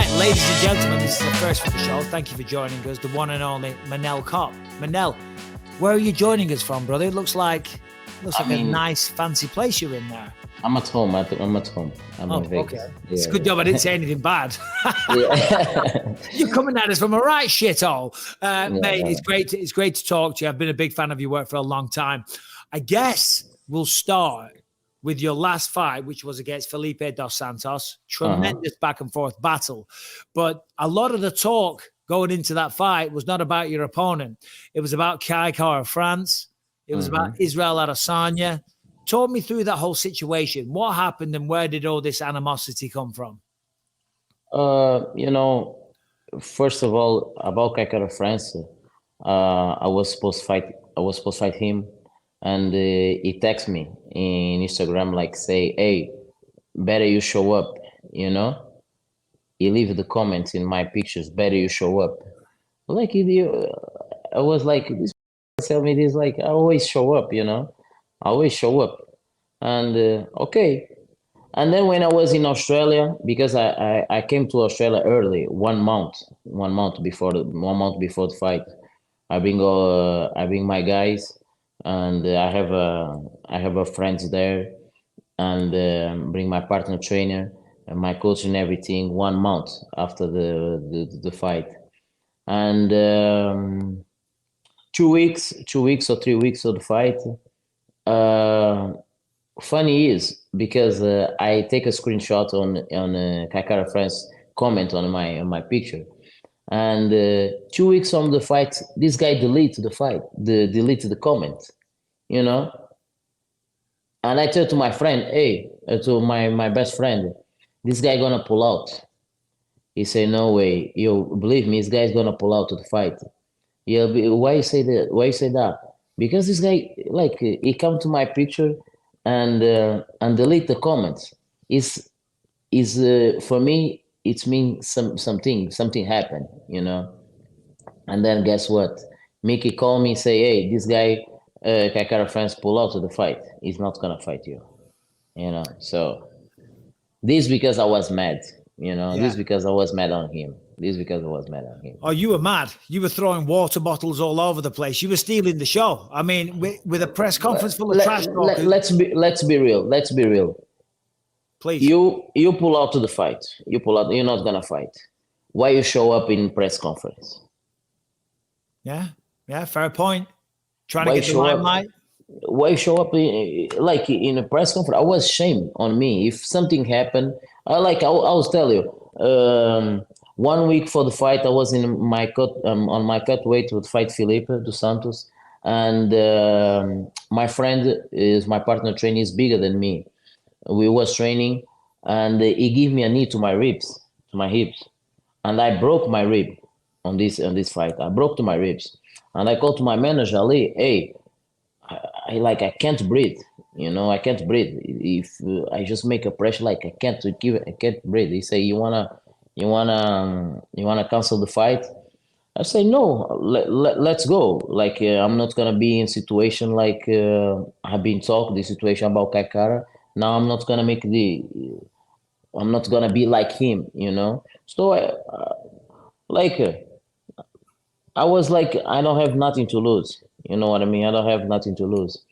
Right, ladies and gentlemen, this is the first for the show. Thank you for joining us, the one and only Manel Kape. Manel, where are you joining us from, brother? It looks like a nice, fancy place you're in there. I'm at home. I'm at home. I'm in Vegas. Okay. It's a good job I didn't say anything bad. You're coming at us from a right shithole. Mate, it's great to talk to you. I've been a big fan of your work for a long time. I guess we'll start with your last fight, which was against Felipe Dos Santos. Tremendous back and forth battle. But a lot of the talk going into that fight was not about your opponent. It was about Kaikar of France. It was about Israel Adesanya. Talk me through that whole situation. What happened and where did all this animosity come from? First of all, about Kaikar of France, I was supposed to fight him, and he texted me in Instagram like say, "Hey, better you show up." He leave the comments in my pictures. Better you show up. Like I was like, this tell me this, like I always show up. I always show up. And okay. And then when I was in Australia, because I came to Australia early, 1 month before the fight, I bring my guys, and I have a friends there, and bring my partner trainer and my coach and everything 1 month after the fight, and 2 weeks or 3 weeks of the fight. Funny is because I take a screenshot on Kaikar France comment on my picture, and 2 weeks from the fight, this guy deleted the comment, and I tell to my friend, hey, to my best friend, this guy gonna pull out. He say, no way, believe me, this guy's gonna pull out to the fight. Yeah, why you say that? Why you say that? Because this guy, like, he come to my picture and delete the comments. Is for me, it means something happened, And then guess what? Mickey called me, say, hey, this guy, Kaikar France pull out of the fight. He's not gonna fight you, So this because I was mad, This because I was mad on him. Oh, you were mad. You were throwing water bottles all over the place. You were stealing the show. I mean, with a press conference full of trash talkers. Let's be real. Please. You pull out to the fight. You pull out. You're not gonna fight. Why you show up in press conference? Yeah, fair point. Trying to get the limelight. Why you show up in a press conference? I was shame on me. If something happened, I'll tell you. 1 week for the fight, I was in my on my cut weight to fight Felipe Dos Santos, and my friend is my partner training is bigger than me. We was training, and he gave me a knee to my ribs, to my hips, and I broke my rib on this fight. I broke to my ribs, and I called to my manager, Ali, hey, I can't breathe. I can't breathe. If I just make a pressure, like I can't breathe. He say, you wanna cancel the fight? I say no. Let's go. Like I'm not gonna be in situation like I've been talking the situation about Kaikara. Now I'm not gonna be like him. So I was like, I don't have nothing to lose. You know what I mean? I don't have nothing to lose.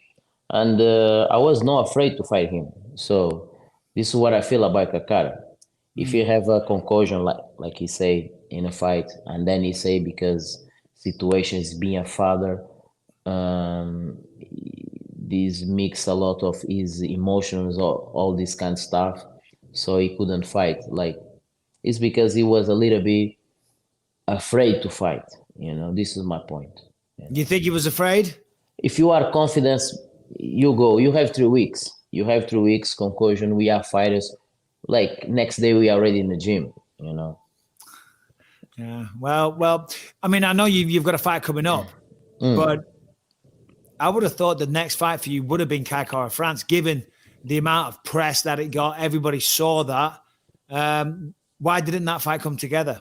And I was not afraid to fight him. So this is what I feel about Kakara. If you have a concussion, like he say in a fight, and then he say because situations being a father, this mix a lot of his emotions, all this kind of stuff. So he couldn't fight. Like it's because he was a little bit afraid to fight. This is my point. You think he was afraid? If you are confident, you go. You have 3 weeks. Concussion. We are fighters. Like next day, we are already in the gym. Yeah. Well. I mean, I know you've got a fight coming up, but I would have thought the next fight for you would have been Kaikar of France, given the amount of press that it got. Everybody saw that. Why didn't that fight come together?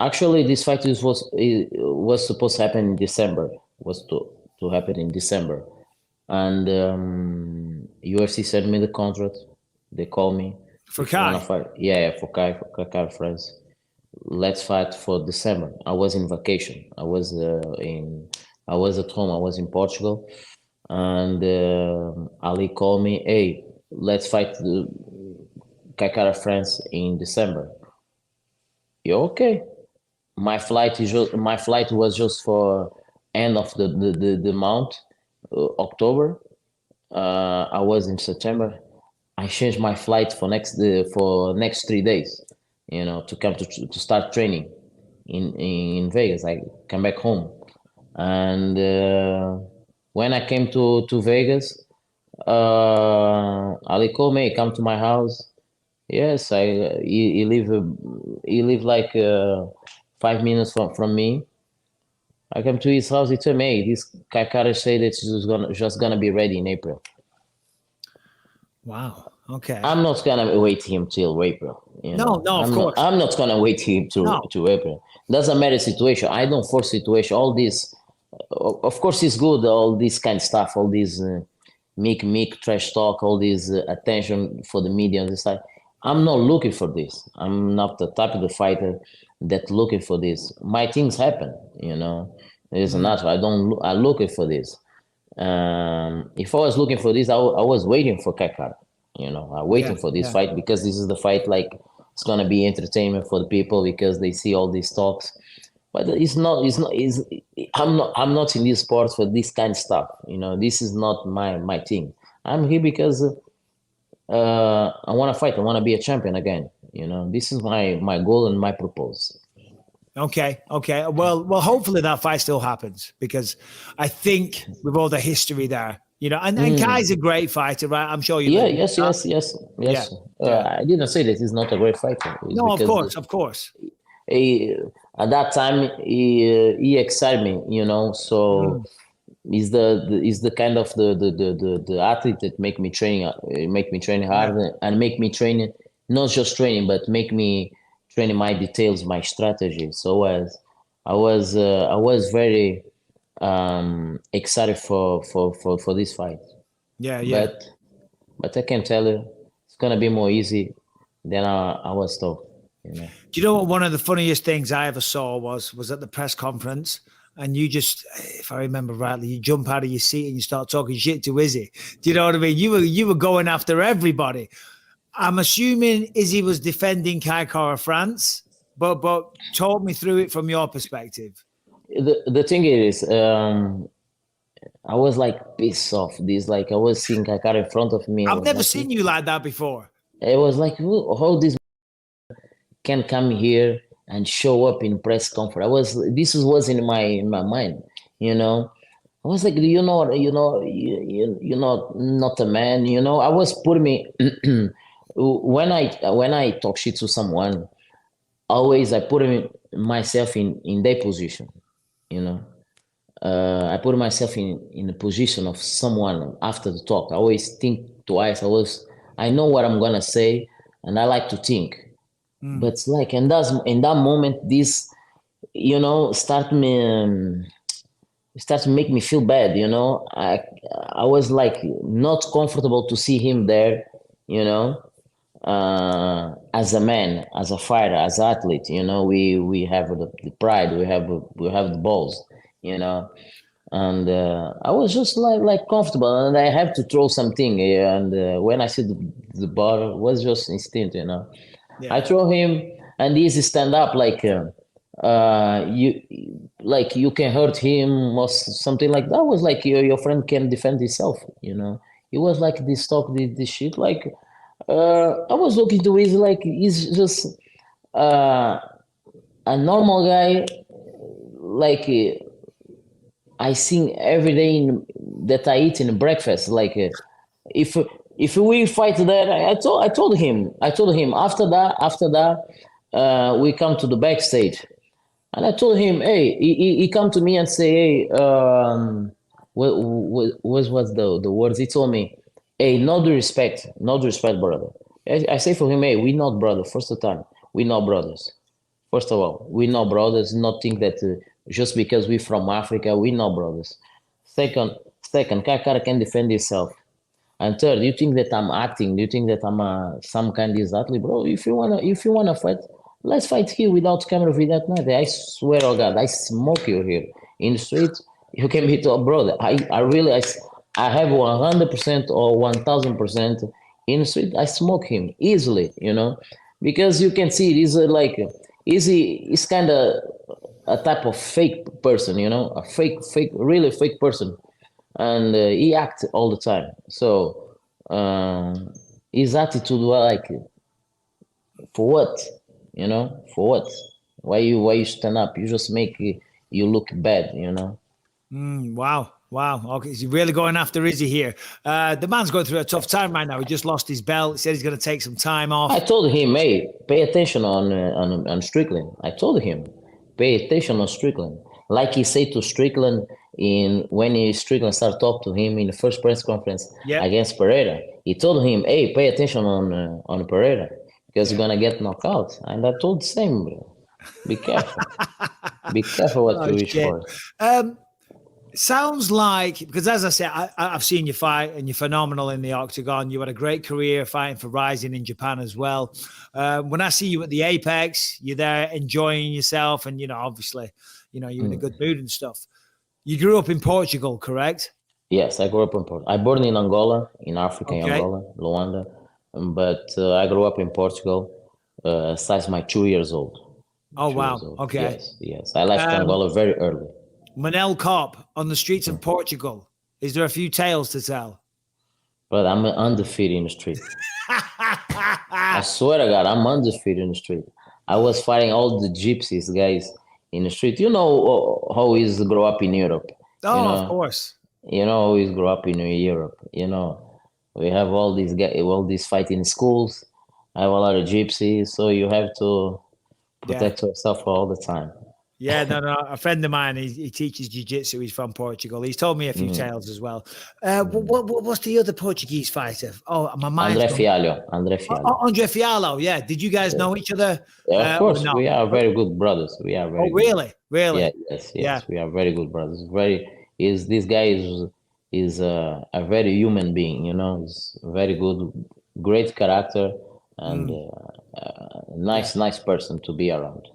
Actually, this fight was supposed to happen in December. Was to happen in December, and UFC sent me the contract. They called me. For If you wanna Kai? fight, yeah, for Kai France. Let's fight for December. I was in vacation. I was at home. I was in Portugal, and Ali called me. Hey, let's fight the Kai France in December. Yeah, okay. My flight was just for end of the month, October. I was in September. I changed my flight for next 3 days, to come to start training in Vegas. I come back home, and when I came to Vegas, Ali called me, come to my house. Yes, he live like 5 minutes from me. I come to his house. He told me, hey, this Kakara said it's just gonna be ready in April. Wow. Okay. I'm not gonna wait him till April. No, of course. I'm not gonna wait him to April. Doesn't matter situation. I don't force situation. All this, of course, it's good. All this kind of stuff. All this meek trash talk. All this attention for the media and this stuff. I'm not looking for this. I'm not the type of the fighter that looking for this. My things happen. It's natural. I'm looking for this. If I was looking for this, I was waiting for Kakar. I'm waiting for this fight because this is the fight. Like, it's gonna be entertainment for the people because they see all these talks. But it's not. I'm not in this sport for this kind of stuff. This is not my thing. I'm here because I want to fight. I want to be a champion again. This is my goal and my purpose. Okay. Well, hopefully that fight still happens because I think with all the history there, and Kai's a great fighter, right? I'm sure you. Yes. I didn't say that he's not a great fighter. No, of course. At that time, he excited me. So he's the kind of the athlete that make me train hard and make me train, not just training, but make me training my details, my strategy. So I was very excited for this fight. Yeah. But I can tell you, it's gonna be more easy than I was told. Do you know what? One of the funniest things I ever saw was at the press conference, and you just, if I remember rightly, you jump out of your seat and you start talking shit to Izzy. Do you know what I mean? You were going after everybody. I'm assuming Izzy was defending Kai France, but talk me through it from your perspective. The thing is, I was like pissed off. I was seeing Kai in front of me. I've never seen you like that before. It was like, how this can come here and show up in press conference. This was in my mind, I was like, you're not a man, I was putting me when I talk shit to someone, always I put myself in their position, I put myself in the position of someone after the talk. I always think twice. I know what I'm gonna say, and I like to think. But it's like, in that moment, this, start to make me feel bad. I was like not comfortable to see him there. As a man, as a fighter, as an athlete, we have the pride, we have the balls, and I was just like comfortable, and I have to throw something, and when I see the bar, it was just instinct, I throw him, and he's stand up like you can hurt him or something like that. I was like, your friend can defend himself, It was like this talk, this shit, like. I was looking to his like he's just a normal guy, like I sing every day that I eat in breakfast. Like if we fight there, I told him after that we come to the backstage, and I told him, hey, he come to me and say, hey, what was the words he told me. Hey, no disrespect, brother. I say for him, hey, we not brothers. First of time, we not brothers. First of all, we not brothers. Not think that just because we from Africa, we not brothers. Second, Kakara can defend himself. And third, you think that I'm acting? Do you think that I'm some kind of athlete, bro? If you wanna fight, let's fight here without camera, without nothing. I swear to God, I smoke you here in the street. You can be to brother. I have 100% or 1,000% in the street. I smoke him easily, because you can see it is like easy. It's kind of a type of fake person, a really fake person, and he acts all the time. So his attitude was like, for what, for what? Why you stand up? You just make you look bad, Wow. Okay, he's really going after Izzy here. The man's going through a tough time right now. He just lost his belt. He said he's going to take some time off. I told him, hey, pay attention on Strickland. I told him, pay attention on Strickland. Like he said to Strickland when Strickland started talking to him in the first press conference against Pereira. He told him, hey, pay attention on Pereira because you're gonna get knocked out. And I told the same, bro. Be careful. Be careful what you wish for. Sounds like, because as I said, I've seen you fight and you're phenomenal in the octagon. You had a great career fighting for Rising in Japan as well. When I see you at the Apex, you're there enjoying yourself and, obviously, you're in a good mood and stuff. You grew up in Portugal, correct? Yes, I grew up in Portugal. I born in Angola, in Africa, in Angola, Luanda. But I grew up in Portugal since my 2 years old. Oh, wow. Okay. Yes. I left Angola very early. Manel Kape on the streets of Portugal. Is there a few tales to tell? But I'm undefeated in the street. I swear to God, I'm undefeated in the street. I was fighting all the gypsies guys in the street. You know how we grow up in Europe. Of course. You know how we grow up in Europe. We have all these fighting in schools. I have a lot of gypsies, so you have to protect yourself all the time. Yeah, no. A friend of mine, he teaches jiu-jitsu. He's from Portugal. He's told me a few tales as well. What's the other Portuguese fighter? Oh, my mind. Andre Fialho. Andre Fialho, yeah. Did you guys know each other? Yeah, of course. We are very good brothers. We are very really? Really? Yeah, yes. We are very good brothers. This guy is a very human being, He's very good, great character, and nice person to be around.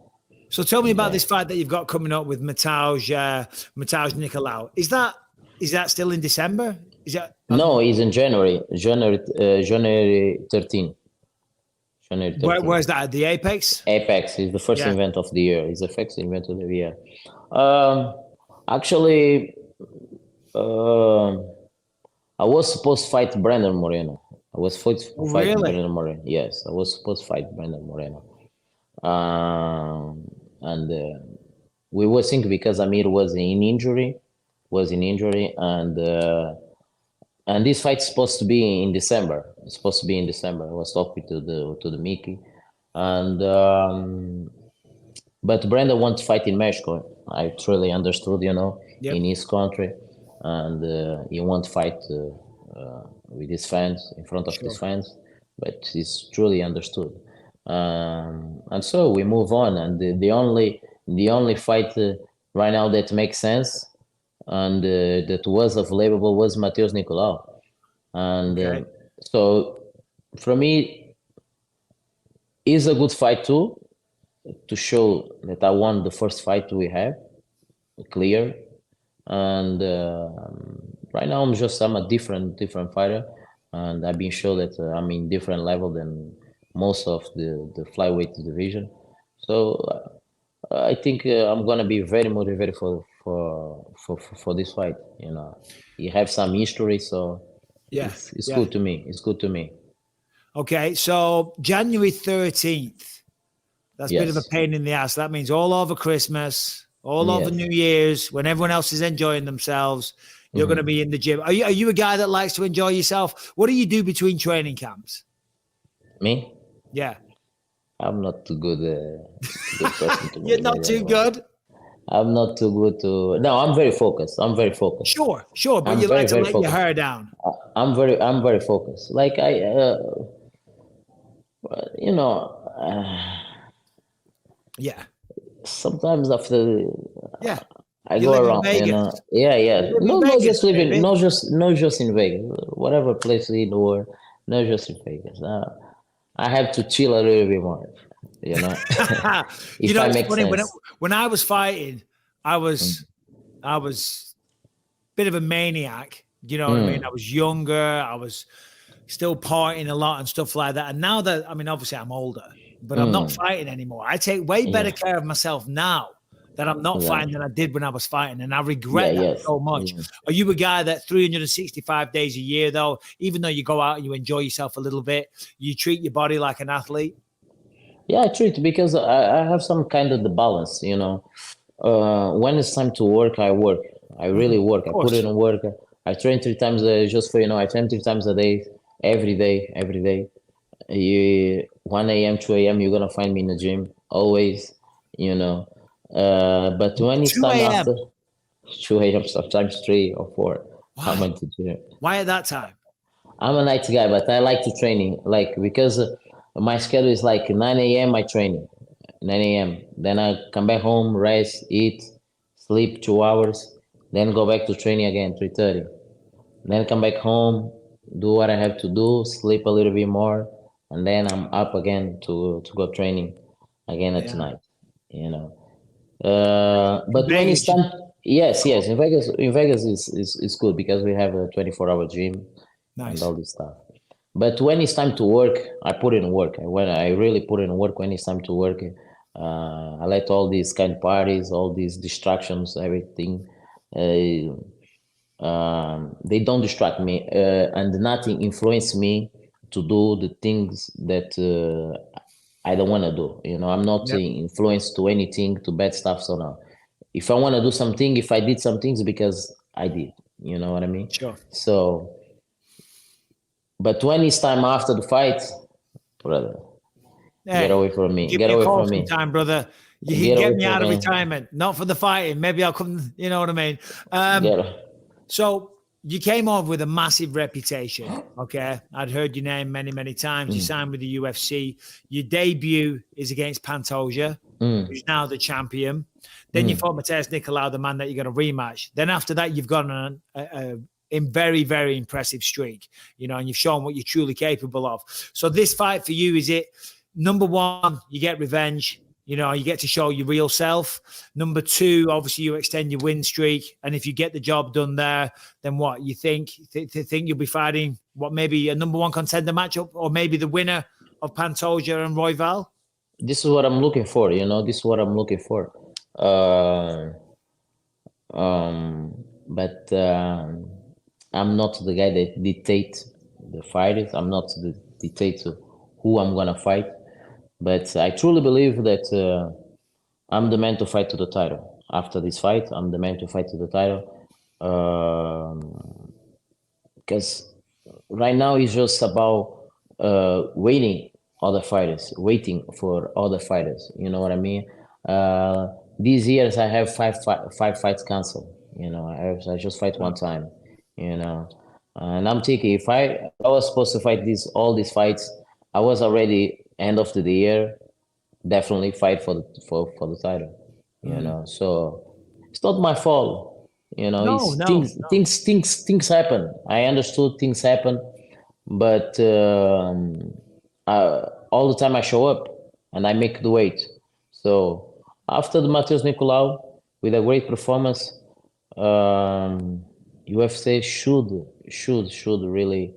So tell me about this fight that you've got coming up with Matheus Nicolau. Is that still in December? No, it's in January 13. Where's that? At the Apex? Apex is the first event of the year. It's the first event of the year. Actually, I was supposed to fight Brandon Moreno. I was supposed to fight Brandon Moreno. Yes, I was supposed to fight Brandon Moreno. And we were thinking because Amir was in injury, and this fight's supposed to be in December. It's supposed to be in December. I was talking to the Mickey, and but Brandon wants to fight in Mexico. I truly understood, in his country, and he wants to fight with his fans in front of his fans, but he's truly understood. And so we move on, and the only fight right now that makes sense and that was available was Matheus Nicolau, and so for me, it's a good fight too, to show that I won the first fight we have clear, and right now I'm a different fighter, and I've been shown that I'm in different level than most of the flyweight division. So I think I'm gonna be very motivated for this fight. You have some history, so it's good to me. It's good to me. Okay, so January 13th. That's a bit of a pain in the ass. That means all over Christmas, all over New Year's, when everyone else is enjoying themselves, you're going to be in the gym. Are you a guy that likes to enjoy yourself? What do you do between training camps? Me? Yeah. I'm not too good. Good person to You're not too good? I'm not too good to. No, I'm very focused. Sure. But you like to let your hair down. I'm very focused. Like yeah. Sometimes after. Yeah. I You go live in around, Vegas. Yeah, yeah. You live in No, not Vegas, just living, baby. not just in Vegas. Whatever place in the world, not just in Vegas. I have to chill a little bit more, you know, if I It's make funny sense. when I was fighting, I Mm. was I was a bit of a maniac. You know what I mean? I Mm. was younger. I was still partying a lot and stuff like that. And now that, I mean, obviously I'm older, but I'm not Mm. fighting anymore. I take way better Yeah, care of myself now that I'm not yeah, fighting than I did when I was fighting. And I yeah, regret that yes. so much. Yeah. Are you a guy that 365 days a year, though, even though you go out and you enjoy yourself a little bit, you treat your body like an athlete? Yeah, I treat because I have some kind of the balance, when it's time to work, I work. I really Of work. I put course. in work. I train 3 times just for I train 3 times a day, every day, every day. 1 a.m., 2 a.m., you're gonna find me in the gym always, you know. But when it's 2 time a.m. after 2 a.m., sometimes 3 or 4, I'm Why? at the gym. Why at that time? I'm a night guy, but I like to training, like because my schedule is like 9 a.m. I training, 9 a.m. Then I come back home, rest, eat, sleep 2 hours, then go back to training again 3:30. Then come back home, do what I have to do, sleep a little bit more, and then I'm up again to go training again at Yeah. night. You know. In But when it's Vegas, time, yes, cool. yes, in Vegas is good because we have a 24-hour gym and Nice. all this stuff. But when it's time to work, I put in work. When I really put in work, when it's time to work, I let all these kind of parties, all these distractions, everything, they don't distract me, and nothing influence me to do the things that I don't want to do. I'm not Yep. influenced to anything, to bad stuff. So no, if I want to do something, if I did some things because I did, you know what I mean? Sure. So, but when it's time after the fight, brother, get Hey, away from me. give Get me a away call from me. sometime, brother. You can Get get away me from out of me. retirement, not for the fighting. Maybe I'll come, you know what I mean? Um, Get. so you came over with a massive reputation. Okay. I'd heard your name many, many times. You Mm, signed with the UFC. Your debut is against Pantoja, mm, who's now the champion. Then you mm. fought Matheus Nicolau, the man that you're going to rematch. Then after that, you've gone on a very, very impressive streak, and you've shown what you're truly capable of. So this fight for you, is it number one, you get revenge, you get to show your real self. Number two, obviously you extend your win streak. And if you get the job done there, then what you think you'll be fighting maybe a number one contender matchup, or maybe the winner of Pantoja and Royval? This is what I'm looking for. This is what I'm looking for. Uh, but I'm not the guy that dictates the fighters. I'm not the dictator who I'm gonna fight. But I truly believe that I'm the man to fight to the title. After this fight, I'm the man to fight to the title. Because right now it's just about waiting for other fighters. You know what I mean? These years I have five fights canceled. I just fight one time. And I'm thinking if I was supposed to fight all these fights, I was already end of the year definitely fight for the title. So it's not my fault. No, It's no, no. things happen. I understood things happen, but all the time I show up and I make the weight. So after the Matheus Nicolau with a great performance, UFC should really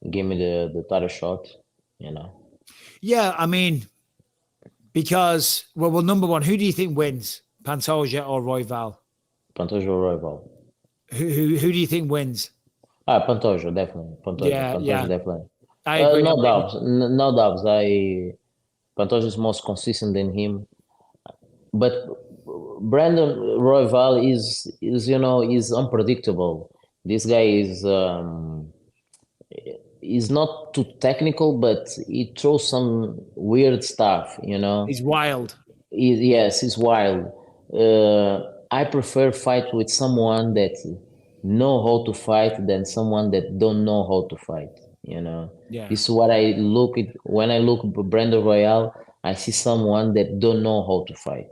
give me the title shot. You know, Yeah, I mean, because number one, who do you think wins, Pantoja or Royval? Pantoja rival. Who do you think wins? Pantoja, definitely. Yeah, Pantoja, yeah, definitely. I agree. I No mean, doubts, no doubts. Pantoja is most consistent than him, but Brandon Royval is unpredictable. This guy is not too technical, but he throws some weird stuff. he's wild. Yes, he's wild. I prefer fight with someone that know how to fight than someone that don't know how to fight. Yeah, This is what I look at when I look at Brandon Royale. I see someone that don't know how to fight.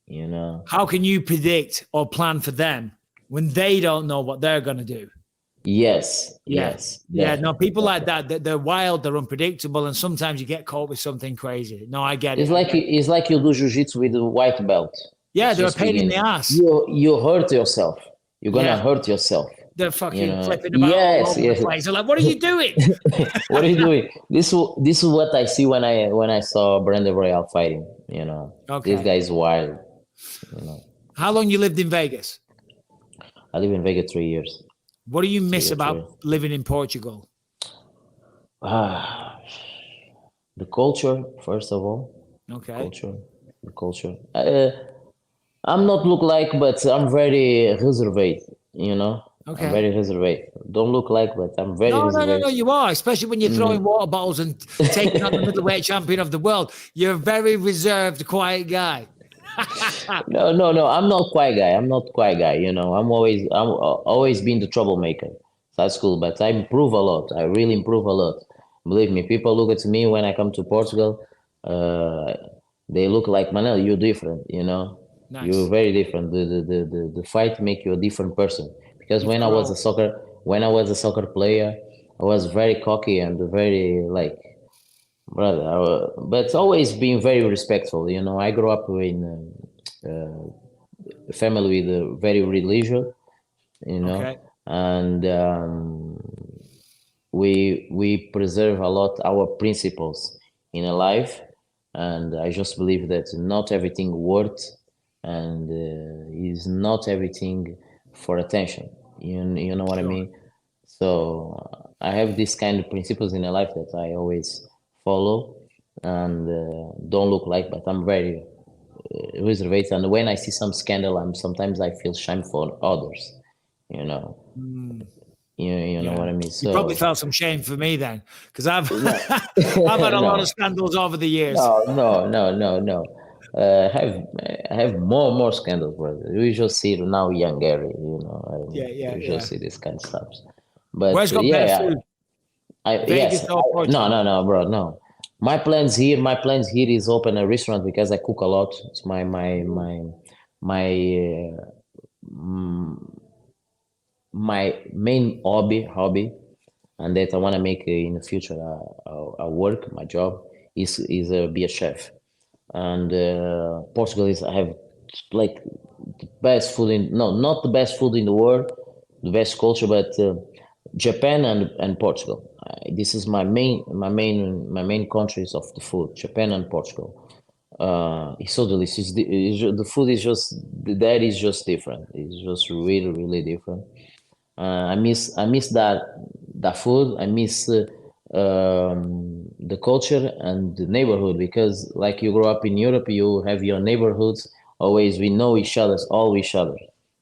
you know. How can you predict or plan for them when they don't know what they're going to do? Yes, Yeah. yes, Yeah, no, definitely, people like definitely. that, they're wild, they're unpredictable, and sometimes you get caught with something crazy. No, I get it. It's like you do jiu-jitsu with a white belt. Yeah, It's they're a just pain in the beginning. ass. You hurt yourself. You're gonna Yeah, hurt yourself. they're You fucking know. flipping about all Yes, over the yes. place. They're like, what are you doing? What are you doing? This is what I see when I saw Brandon Royale fighting. You know, this Okay. guy is wild. You know, How long you lived in Vegas? I live in Vegas 3 years. What do you miss 3 years. about living in Portugal? Ah, the culture, first of all, Okay. culture, the culture. I'm not look like, but I'm very reserved. You know, I'm Okay. very reserved. Don't look like, but I'm very No, reserved. you are, especially when you're throwing water bottles and taking on the middleweight champion of the world. You're a very reserved, quiet guy. No. I'm not quiet guy. I'm not quiet guy. You know, I'm always been the troublemaker. That's cool, but I improve a lot. I really improve a lot. Believe me, people look at me when I come to Portugal. Uh, they look like Manel. You're different. You know, you're Nice. very different. The fight make you a different person. Because You've grown. when I was a soccer player, I was very cocky and very like brother, but always being very respectful. You know, I grew up in a family with a very religious, you know, Okay. and we preserve a lot our principles in a life, and I just believe that not everything worth and is not everything for attention. You know what I Sure. mean? So I have these kind of principles in a life that I always follow and don't look like, but I'm very reserved. And when I see some scandal, sometimes I feel shame for others. You know, Mm, you know yeah. what I mean. You probably So felt some shame for me then, because I've no, I've had a lot of no, scandals over the years. no. I have more scandals, brother. We just see it now, young Gary. You know, we Yeah. just see this kind of stuff. But Where's got better food? yes, Vegas or Portugal? no, bro, no. My plans here is open a restaurant because I cook a lot. It's my my main hobby, and that I want to make in the future a work. My job is be a chef, and Portugal is I have like the best food in no not the best food in the world, the best culture, but Japan and Portugal. This is my main countries of the food. Japan and Portugal. It's so delicious. The food is just that is just different. It's just really different. I miss that food. I miss the culture and the neighborhood because like you grow up in Europe, you have your neighborhoods. Always we know each other's all each other.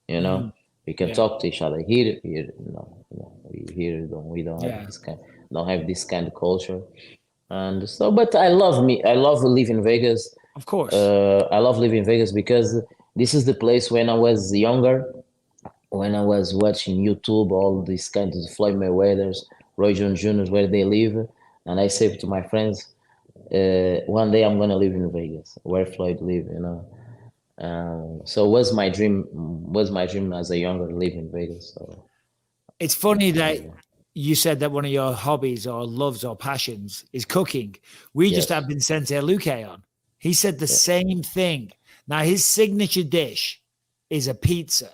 You know, Mm, we can yeah, talk to each other. Here, no, we don't have yeah. this kind of culture. And so, but I love me. I love living in Vegas. Of course. I love living in Vegas because this is the place when I was younger when I was watching YouTube, all these kinds of Floyd Mayweather's, Roy Jones Jr.'s, where they live, and I said to my friends, one day I'm gonna live in Vegas, where Floyd live, you know. So was my dream as a younger live in Vegas. So It's funny that you said that one of your hobbies or loves or passions is cooking. We just yes, had Vincente Luque on. He said the yeah. same thing. Now his signature dish is a pizza,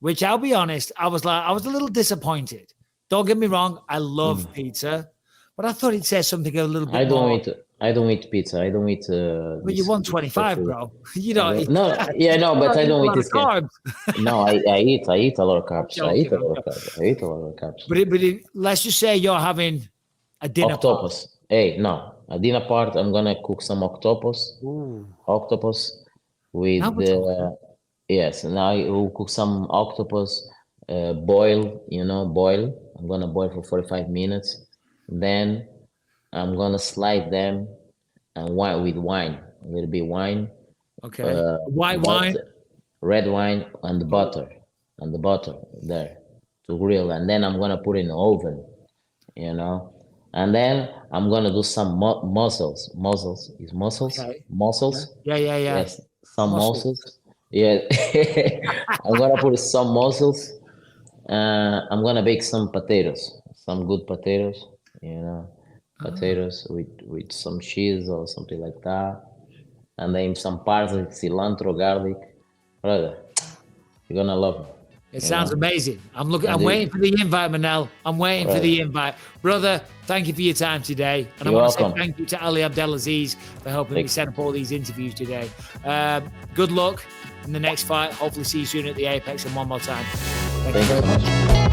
which I'll be honest, I was a little disappointed. Don't get me wrong, I love Mm. pizza, but I thought he'd say something a little bit more. I don't eat pizza. I don't eat Well, you're this type of 125, food. bro. You I don't don't eat, no yeah no, you but don't I eat don't a eat lot of this kind. carbs. No, I eat a lot of I'm carbs. I eat joking. a lot of carbs. I eat a lot of carbs. Let's just say you're having a dinner party. Octopus. Hey, no. A dinner part, I'm gonna cook some octopus. Ooh, Octopus now with we're talking. yes. Now I will cook some octopus, boil. You know, boil. I'm gonna boil for 45 minutes. Then I'm gonna slide them and wine with wine. A little bit wine, Okay. White wine. butter, red wine, Oh, and the butter there to grill. And then I'm gonna put it in the oven. You know. And then I'm gonna do some mussels. Mussels is okay. Yeah. mussels. Yeah. Yes, some mussels. Yeah, I'm gonna put some mussels. I'm gonna bake some potatoes, some good potatoes. Potatoes with some cheese or something like that, and then some parsley, cilantro, garlic. Brother, you're gonna love it. It sounds amazing. I'm And waiting for the invite, Manel. I'm waiting for the invite. Brother, thank you for your time today. And You're I want to welcome. say thank you to Ali Abdelaziz for helping me set up all these interviews today. Good luck in the next fight. Hopefully see you soon at the Apex, and one more time. Thank you very much.